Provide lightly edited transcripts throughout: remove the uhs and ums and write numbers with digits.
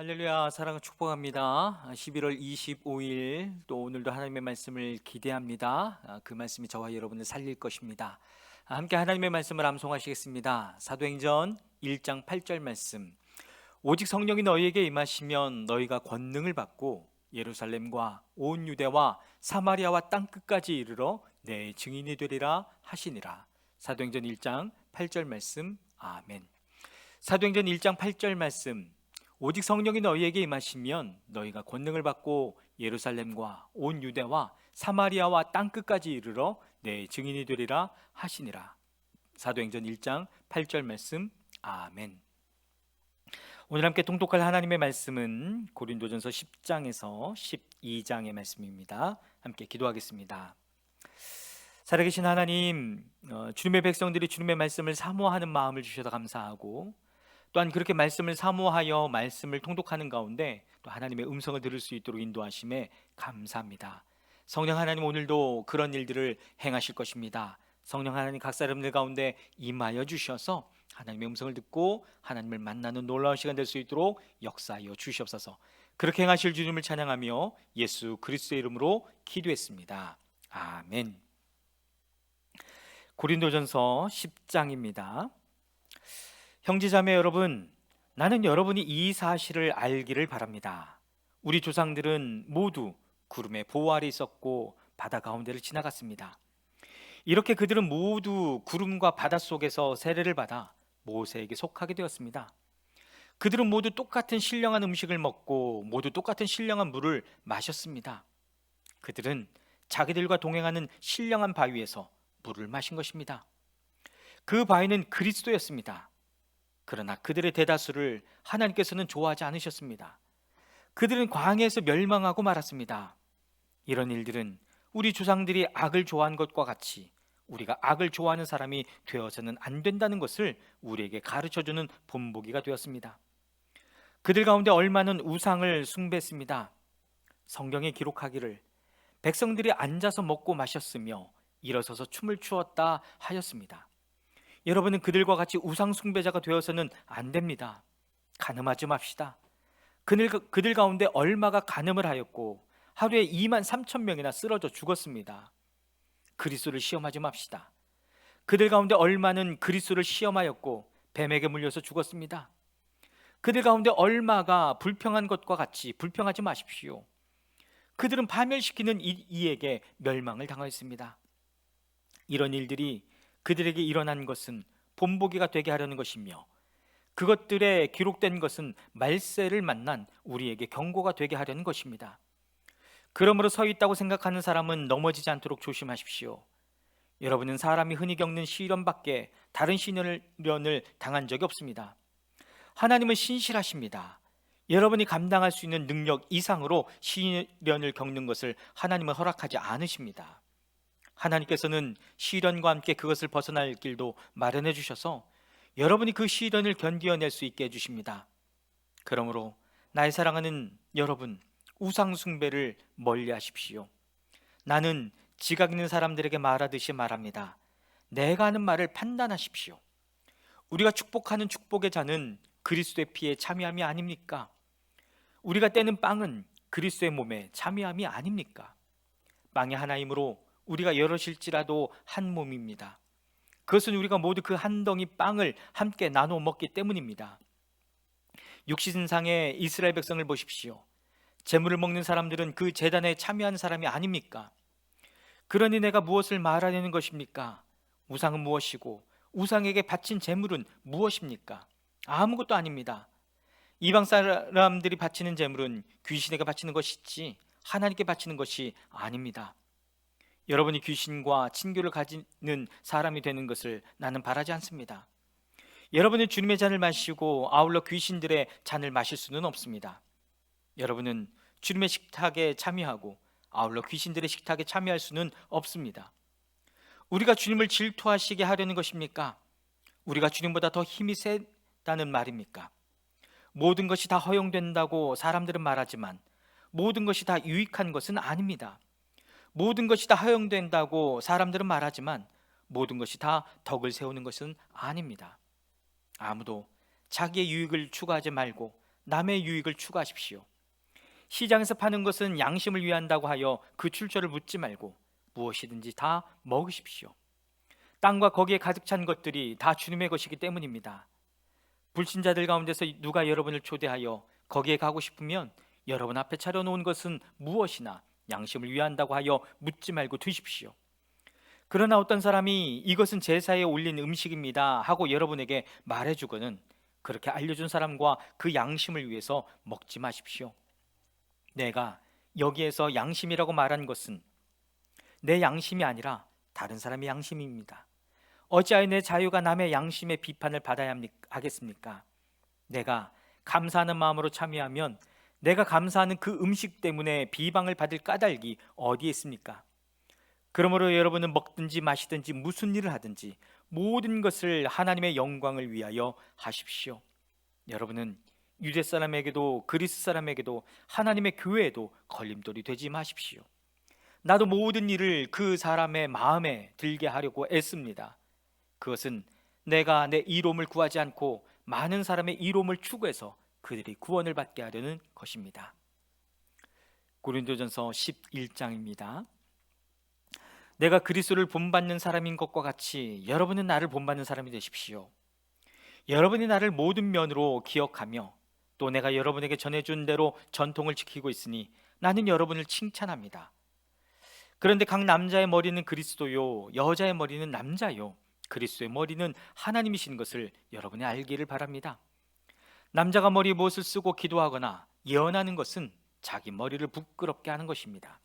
할렐루야, 사랑을 축복합니다. 11월 25일 또 오늘도 하나님의 말씀을 기대합니다. 그 말씀이 저와 여러분을 살릴 것입니다. 함께 하나님의 말씀을 암송하시겠습니다. 사도행전 1장 8절 말씀. 오직 성령이 너희에게 임하시면 너희가 권능을 받고 예루살렘과 온 유대와 사마리아와 땅 끝까지 이르러 내 증인이 되리라 하시니라. 사도행전 1장 8절 말씀. 아멘. 사도행전 1장 8절 말씀. 오직 성령이 너희에게 임하시면 너희가 권능을 받고 예루살렘과 온 유대와 사마리아와 땅 끝까지 이르러 내 증인이 되리라 하시니라. 사도행전 1장 8절 말씀. 아멘. 오늘 함께 통독할 하나님의 말씀은 고린도전서 10장에서 12장의 말씀입니다. 함께 기도하겠습니다. 살아계신 하나님, 주님의 백성들이 주님의 말씀을 사모하는 마음을 주셔서 감사하고, 또한 그렇게 말씀을 사모하여 말씀을 통독하는 가운데 또 하나님의 음성을 들을 수 있도록 인도하심에 감사합니다. 성령 하나님, 오늘도 그런 일들을 행하실 것입니다. 성령 하나님, 각 사람들 가운데 임하여 주셔서 하나님의 음성을 듣고 하나님을 만나는 놀라운 시간 될 수 있도록 역사하여 주시옵소서. 그렇게 행하실 주님을 찬양하며 예수 그리스도의 이름으로 기도했습니다. 아멘. 고린도전서 10장입니다. 형제자매 여러분, 나는 여러분이 이 사실을 알기를 바랍니다. 우리 조상들은 모두 구름의 보호 아래 있었고 바다 가운데를 지나갔습니다. 이렇게 그들은 모두 구름과 바다 속에서 세례를 받아 모세에게 속하게 되었습니다. 그들은 모두 똑같은 신령한 음식을 먹고 모두 똑같은 신령한 물을 마셨습니다. 그들은 자기들과 동행하는 신령한 바위에서 물을 마신 것입니다. 그 바위는 그리스도였습니다. 그러나 그들의 대다수를 하나님께서는 좋아하지 않으셨습니다. 그들은 광야에서 멸망하고 말았습니다. 이런 일들은 우리 조상들이 악을 좋아한 것과 같이 우리가 악을 좋아하는 사람이 되어서는 안 된다는 것을 우리에게 가르쳐주는 본보기가 되었습니다. 그들 가운데 얼마는 우상을 숭배했습니다. 성경에 기록하기를 백성들이 앉아서 먹고 마셨으며 일어서서 춤을 추었다 하였습니다. 여러분은 그들과 같이 우상 숭배자가 되어서는 안 됩니다. 간음하지 맙시다. 그들 가운데 얼마가 간음을 하였고 하루에 2만 3천 명이나 쓰러져 죽었습니다. 그리스도를 시험하지 맙시다. 그들 가운데 얼마는 그리스도를 시험하였고 뱀에게 물려서 죽었습니다. 그들 가운데 얼마가 불평한 것과 같이 불평하지 마십시오. 그들은 파멸시키는 이에게 멸망을 당하였습니다. 이런 일들이 그들에게 일어난 것은 본보기가 되게 하려는 것이며 그것들에 기록된 것은 말세를 만난 우리에게 경고가 되게 하려는 것입니다. 그러므로 서 있다고 생각하는 사람은 넘어지지 않도록 조심하십시오. 여러분은 사람이 흔히 겪는 시련밖에 다른 시련을 당한 적이 없습니다. 하나님은 신실하십니다. 여러분이 감당할 수 있는 능력 이상으로 시련을 겪는 것을 하나님은 허락하지 않으십니다. 하나님께서는 시련과 함께 그것을 벗어날 길도 마련해 주셔서 여러분이 그 시련을 견디어낼 수 있게 해주십니다. 그러므로 나의 사랑하는 여러분, 우상 숭배를 멀리 하십시오. 나는 지각 있는 사람들에게 말하듯이 말합니다. 내가 하는 말을 판단하십시오. 우리가 축복하는 축복의 잔은 그리스도의 피에 참여함이 아닙니까? 우리가 떼는 빵은 그리스도의 몸에 참여함이 아닙니까? 빵이 하나이므로 우리가 여럿일지라도 한 몸입니다. 그것은 우리가 모두 그 한 덩이 빵을 함께 나눠 먹기 때문입니다. 육신상의 이스라엘 백성을 보십시오. 제물을 먹는 사람들은 그 제단에 참여한 사람이 아닙니까? 그러니 내가 무엇을 말하려는 것입니까? 우상은 무엇이고 우상에게 바친 제물은 무엇입니까? 아무것도 아닙니다. 이방 사람들이 바치는 제물은 귀신에게 바치는 것이지 하나님께 바치는 것이 아닙니다. 여러분이 귀신과 친교를 가지는 사람이 되는 것을 나는 바라지 않습니다. 여러분은 주님의 잔을 마시고 아울러 귀신들의 잔을 마실 수는 없습니다. 여러분은 주님의 식탁에 참여하고 아울러 귀신들의 식탁에 참여할 수는 없습니다. 우리가 주님을 질투하시게 하려는 것입니까? 우리가 주님보다 더 힘이 세다는 말입니까? 모든 것이 다 허용된다고 사람들은 말하지만 모든 것이 다 유익한 것은 아닙니다. 모든 것이 다 허용된다고 사람들은 말하지만 모든 것이 다 덕을 세우는 것은 아닙니다. 아무도 자기의 유익을 추구하지 말고 남의 유익을 추구하십시오. 시장에서 파는 것은 양심을 위한다고 하여 그 출처를 묻지 말고 무엇이든지 다 먹으십시오. 땅과 거기에 가득 찬 것들이 다 주님의 것이기 때문입니다. 불신자들 가운데서 누가 여러분을 초대하여 거기에 가고 싶으면 여러분 앞에 차려놓은 것은 무엇이나 양심을 위한다고 하여 묻지 말고 드십시오. 그러나 어떤 사람이 이것은 제사에 올린 음식입니다 하고 여러분에게 말해주거든 그렇게 알려준 사람과 그 양심을 위해서 먹지 마십시오. 내가 여기에서 양심이라고 말한 것은 내 양심이 아니라 다른 사람의 양심입니다. 어찌하여 내 자유가 남의 양심의 비판을 받아야 하겠습니까? 내가 감사하는 마음으로 참여하면 내가 감사하는 그 음식 때문에 비방을 받을 까닭이 어디에 있습니까? 그러므로 여러분은 먹든지 마시든지 무슨 일을 하든지 모든 것을 하나님의 영광을 위하여 하십시오. 여러분은 유대 사람에게도 그리스 사람에게도 하나님의 교회에도 걸림돌이 되지 마십시오. 나도 모든 일을 그 사람의 마음에 들게 하려고 애씁니다. 그것은 내가 내 이로움을 구하지 않고 많은 사람의 이로움을 추구해서 그들이 구원을 받게 하려는 것입니다. 고린도전서 11장입니다. 내가 그리스도를 본받는 사람인 것과 같이 여러분은 나를 본받는 사람이 되십시오. 여러분이 나를 모든 면으로 기억하며 또 내가 여러분에게 전해준 대로 전통을 지키고 있으니 나는 여러분을 칭찬합니다. 그런데 각 남자의 머리는 그리스도요 여자의 머리는 남자요 그리스도의 머리는 하나님이신 것을 여러분이 알기를 바랍니다. 남자가 머리에 무엇을 쓰고 기도하거나 예언하는 것은 자기 머리를 부끄럽게 하는 것입니다.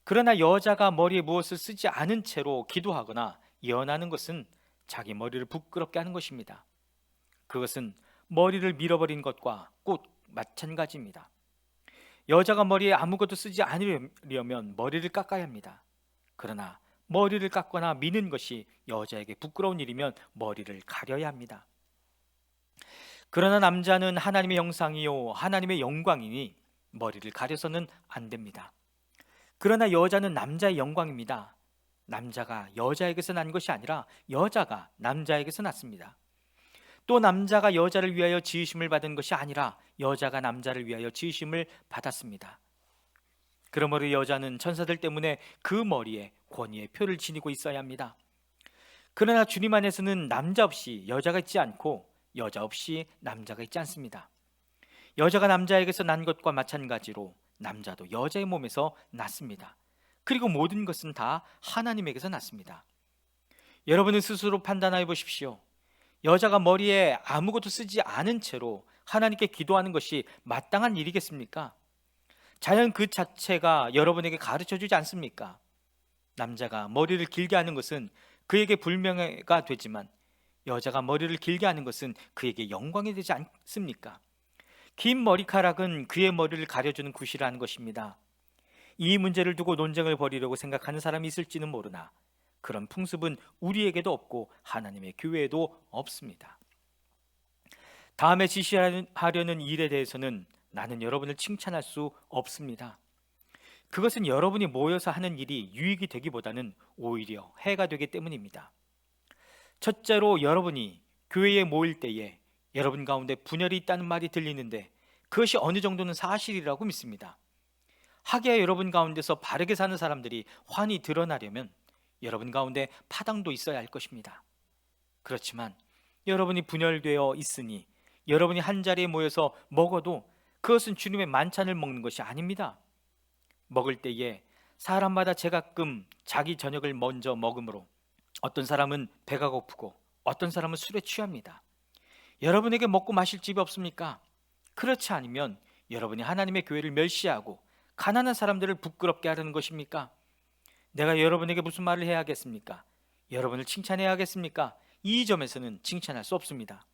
그러나 여자가 머리에 무엇을 쓰지 않은 채로 기도하거나 예언하는 것은 자기 머리를 부끄럽게 하는 것입니다. 그것은 머리를 밀어버린 것과 꼭 마찬가지입니다. 여자가 머리에 아무것도 쓰지 않으려면 머리를 깎아야 합니다. 그러나 머리를 깎거나 미는 것이 여자에게 부끄러운 일이면 머리를 가려야 합니다. 그러나 남자는 하나님의 형상이요 하나님의 영광이니 머리를 가려서는 안 됩니다. 그러나 여자는 남자의 영광입니다. 남자가 여자에게서 난 것이 아니라 여자가 남자에게서 났습니다. 또 남자가 여자를 위하여 지으심을 받은 것이 아니라 여자가 남자를 위하여 지으심을 받았습니다. 그러므로 여자는 천사들 때문에 그 머리에 권위의 표를 지니고 있어야 합니다. 그러나 주님 안에서는 남자 없이 여자가 있지 않고 여자 없이 남자가 있지 않습니다. 여자가 남자에게서 난 것과 마찬가지로 남자도 여자의 몸에서 났습니다. 그리고 모든 것은 다 하나님에게서 났습니다. 여러분은 스스로 판단하여 보십시오. 여자가 머리에 아무것도 쓰지 않은 채로 하나님께 기도하는 것이 마땅한 일이겠습니까? 자연 그 자체가 여러분에게 가르쳐주지 않습니까? 남자가 머리를 길게 하는 것은 그에게 불명예가 되지만 여자가 머리를 길게 하는 것은 그에게 영광이 되지 않습니까? 긴 머리카락은 그의 머리를 가려주는 구실하는 것입니다. 이 문제를 두고 논쟁을 벌이려고 생각하는 사람이 있을지는 모르나 그런 풍습은 우리에게도 없고 하나님의 교회에도 없습니다. 다음에 지시하려는 일에 대해서는 나는 여러분을 칭찬할 수 없습니다. 그것은 여러분이 모여서 하는 일이 유익이 되기보다는 오히려 해가 되기 때문입니다. 첫째로 여러분이 교회에 모일 때에 여러분 가운데 분열이 있다는 말이 들리는데 그것이 어느 정도는 사실이라고 믿습니다. 하기야 여러분 가운데서 바르게 사는 사람들이 환히 드러나려면 여러분 가운데 파당도 있어야 할 것입니다. 그렇지만 여러분이 분열되어 있으니 여러분이 한 자리에 모여서 먹어도 그것은 주님의 만찬을 먹는 것이 아닙니다. 먹을 때에 사람마다 제가끔 자기 저녁을 먼저 먹으므로 어떤 사람은 배가 고프고 어떤 사람은 술에 취합니다. 여러분에게 먹고 마실 집이 없습니까? 그렇지 않으면 여러분이 하나님의 교회를 멸시하고 가난한 사람들을 부끄럽게 하려는 것입니까? 내가 여러분에게 무슨 말을 해야 하겠습니까? 여러분을 칭찬해야 하겠습니까? 이 점에서는 칭찬할 수 없습니다.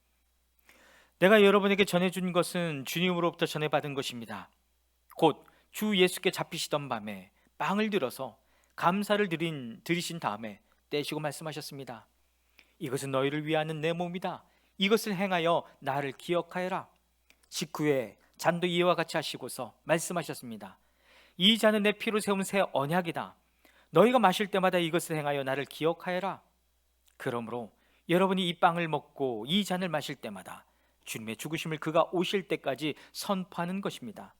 내가 여러분에게 전해준 것은 주님으로부터 전해받은 것입니다. 곧 주 예수께 잡히시던 밤에 빵을 들어서 감사를 드리신 다음에 떼시고 말씀하셨습니다. 이것은 너희를 위하는 내 몸이다. 이것을 행하여 나를 기억하여라. 직후에 잔도 이와 같이 하시고서 말씀하셨습니다. 이 잔은 내 피로 세운 새 언약이다. 너희가 마실 때마다 이것을 행하여 나를 기억하여라. 그러므로 여러분이 이 빵을 먹고 이 잔을 마실 때마다 주님의 죽으심을 그가 오실 때까지 선포하는 것입니다.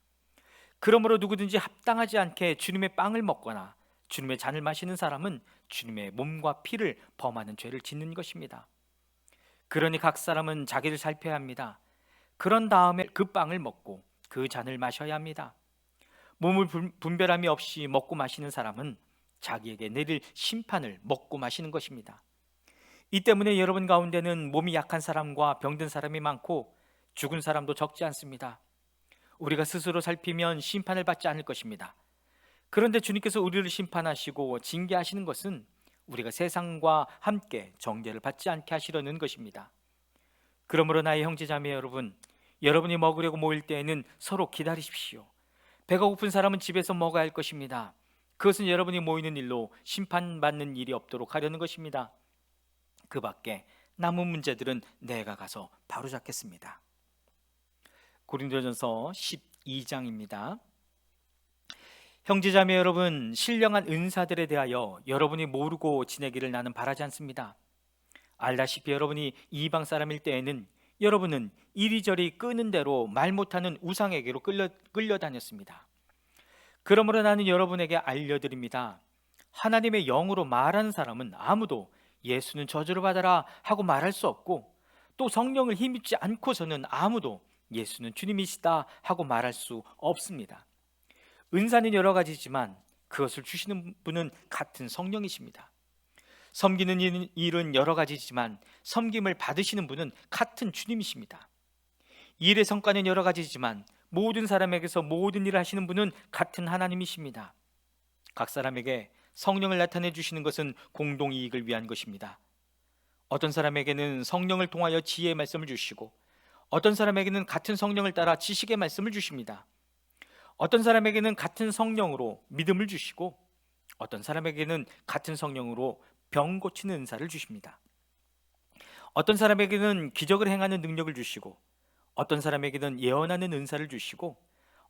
그러므로 누구든지 합당하지 않게 주님의 빵을 먹거나 주님의 잔을 마시는 사람은 주님의 몸과 피를 범하는 죄를 짓는 것입니다. 그러니 각 사람은 자기를 살펴야 합니다. 그런 다음에 그 빵을 먹고 그 잔을 마셔야 합니다. 몸을 분별함이 없이 먹고 마시는 사람은 자기에게 내릴 심판을 먹고 마시는 것입니다. 이 때문에 여러분 가운데는 몸이 약한 사람과 병든 사람이 많고 죽은 사람도 적지 않습니다. 우리가 스스로 살피면 심판을 받지 않을 것입니다. 그런데 주님께서 우리를 심판하시고 징계하시는 것은 우리가 세상과 함께 정죄를 받지 않게 하시려는 것입니다. 그러므로 나의 형제자매 여러분, 여러분이 먹으려고 모일 때에는 서로 기다리십시오. 배가 고픈 사람은 집에서 먹어야 할 것입니다. 그것은 여러분이 모이는 일로 심판받는 일이 없도록 하려는 것입니다. 그 밖에 남은 문제들은 내가 가서 바로잡겠습니다. 고린도전서 12장입니다. 형제자매 여러분, 신령한 은사들에 대하여 여러분이 모르고 지내기를 나는 바라지 않습니다. 알다시피 여러분이 이방 사람일 때에는 여러분은 이리저리 끄는 대로 말 못하는 우상에게로 끌려다녔습니다. 그러므로 나는 여러분에게 알려드립니다. 하나님의 영으로 말하는 사람은 아무도 예수는 저주를 받아라 하고 말할 수 없고, 또 성령을 힘입지 않고서는 아무도 예수는 주님이시다 하고 말할 수 없습니다. 은사는 여러 가지지만 그것을 주시는 분은 같은 성령이십니다. 섬기는 일은 여러 가지지만 섬김을 받으시는 분은 같은 주님이십니다. 일의 성과는 여러 가지지만 모든 사람에게서 모든 일을 하시는 분은 같은 하나님이십니다. 각 사람에게 성령을 나타내 주시는 것은 공동 이익을 위한 것입니다. 어떤 사람에게는 성령을 통하여 지혜의 말씀을 주시고, 어떤 사람에게는 같은 성령을 따라 지식의 말씀을 주십니다. 어떤 사람에게는 같은 성령으로 믿음을 주시고, 어떤 사람에게는 같은 성령으로 병 고치는 은사를 주십니다. 어떤 사람에게는 기적을 행하는 능력을 주시고, 어떤 사람에게는 예언하는 은사를 주시고,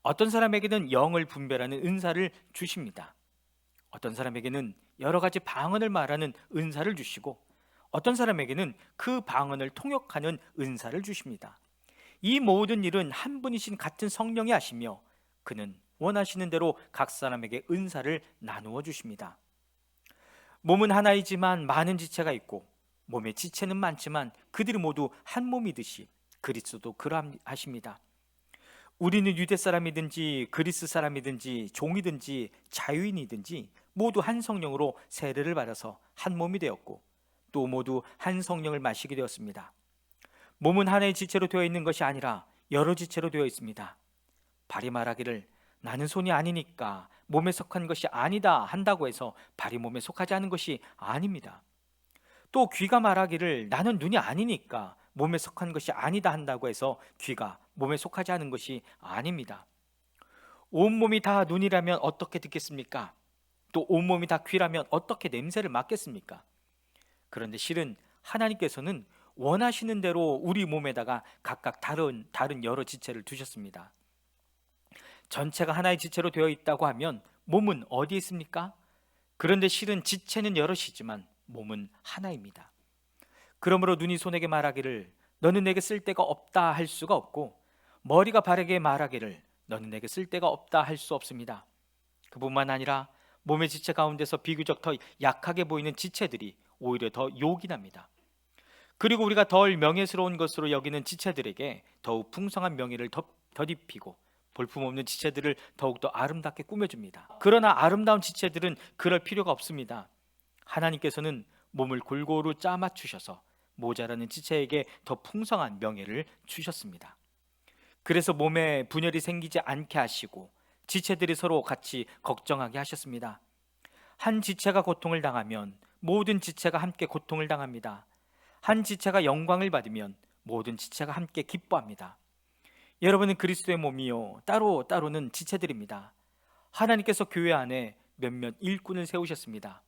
어떤 사람에게는 영을 분별하는 은사를 주십니다. 어떤 사람에게는 여러 가지 방언을 말하는 은사를 주시고, 어떤 사람에게는 그 방언을 통역하는 은사를 주십니다. 이 모든 일은 한 분이신 같은 성령이 하시며 그는 원하시는 대로 각 사람에게 은사를 나누어 주십니다. 몸은 하나이지만 많은 지체가 있고, 몸의 지체는 많지만 그들이 모두 한 몸이듯이 그리스도도 그러하십니다. 우리는 유대 사람이든지 그리스 사람이든지 종이든지 자유인이든지 모두 한 성령으로 세례를 받아서 한 몸이 되었고, 또 모두 한 성령을 마시게 되었습니다. 몸은 하나의 지체로 되어 있는 것이 아니라 여러 지체로 되어 있습니다. 발이 말하기를 나는 손이 아니니까 몸에 속한 것이 아니다 한다고 해서 발이 몸에 속하지 않은 것이 아닙니다. 또 귀가 말하기를 나는 눈이 아니니까 몸에 속한 것이 아니다 한다고 해서 귀가 몸에 속하지 않은 것이 아닙니다. 온몸이 다 눈이라면 어떻게 듣겠습니까? 또 온몸이 다 귀라면 어떻게 냄새를 맡겠습니까? 그런데 실은 하나님께서는 원하시는 대로 우리 몸에다가 각각 다른 여러 지체를 두셨습니다. 전체가 하나의 지체로 되어 있다고 하면 몸은 어디에 있습니까? 그런데 실은 지체는 여럿이지만 몸은 하나입니다. 그러므로 눈이 손에게 말하기를 너는 내게 쓸데가 없다 할 수가 없고, 머리가 발에게 말하기를 너는 내게 쓸데가 없다 할 수 없습니다. 그뿐만 아니라 몸의 지체 가운데서 비교적 더 약하게 보이는 지체들이 오히려 더 요긴합니다. 그리고 우리가 덜 명예스러운 것으로 여기는 지체들에게 더욱 풍성한 명예를 덧입히고, 볼품없는 지체들을 더욱더 아름답게 꾸며줍니다. 그러나 아름다운 지체들은 그럴 필요가 없습니다. 하나님께서는 몸을 골고루 짜맞추셔서 모자라는 지체에게 더 풍성한 명예를 주셨습니다. 그래서 몸에 분열이 생기지 않게 하시고 지체들이 서로 같이 걱정하게 하셨습니다. 한 지체가 고통을 당하면 모든 지체가 함께 고통을 당합니다. 한 지체가 영광을 받으면 모든 지체가 함께 기뻐합니다. 여러분은 그리스도의 몸이요 따로는 지체들입니다. 하나님께서 교회 안에 몇몇 일꾼을 세우셨습니다.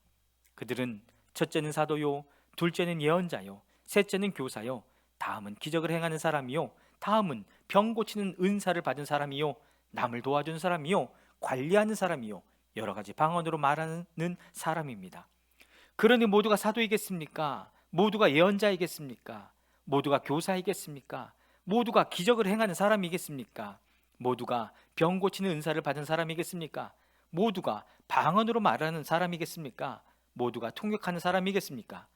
그들은 첫째는 사도요, 둘째는 예언자요, 셋째는 교사요, 다음은 기적을 행하는 사람이요, 다음은 병 고치는 은사를 받은 사람이요, 남을 도와준 사람이요, 관리하는 사람이요, 여러 가지 방언으로 말하는 사람입니다. 그러니 모두가 사도이겠습니까? 모두가 예언자이겠습니까? 모두가 교사이겠습니까? 모두가 기적을 행하는 사람이겠습니까? 모두가 병 고치는 은사를 받은 사람이겠습니까? 모두가 방언으로 말하는 사람이겠습니까? 모두가 통역하는 사람이겠습니까?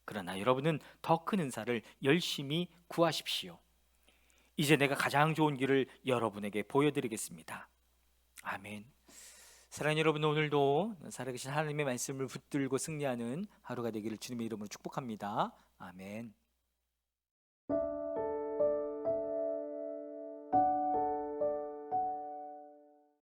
그러나 여러분은 더 큰 은사를 열심히 구하십시오. 이제 내가 가장 좋은 길을 여러분에게 보여드리겠습니다. 아멘. 사랑하는 여러분, 오늘도 살아계신 하나님의 말씀을 붙들고 승리하는 하루가 되기를 주님의 이름으로 축복합니다. 아멘.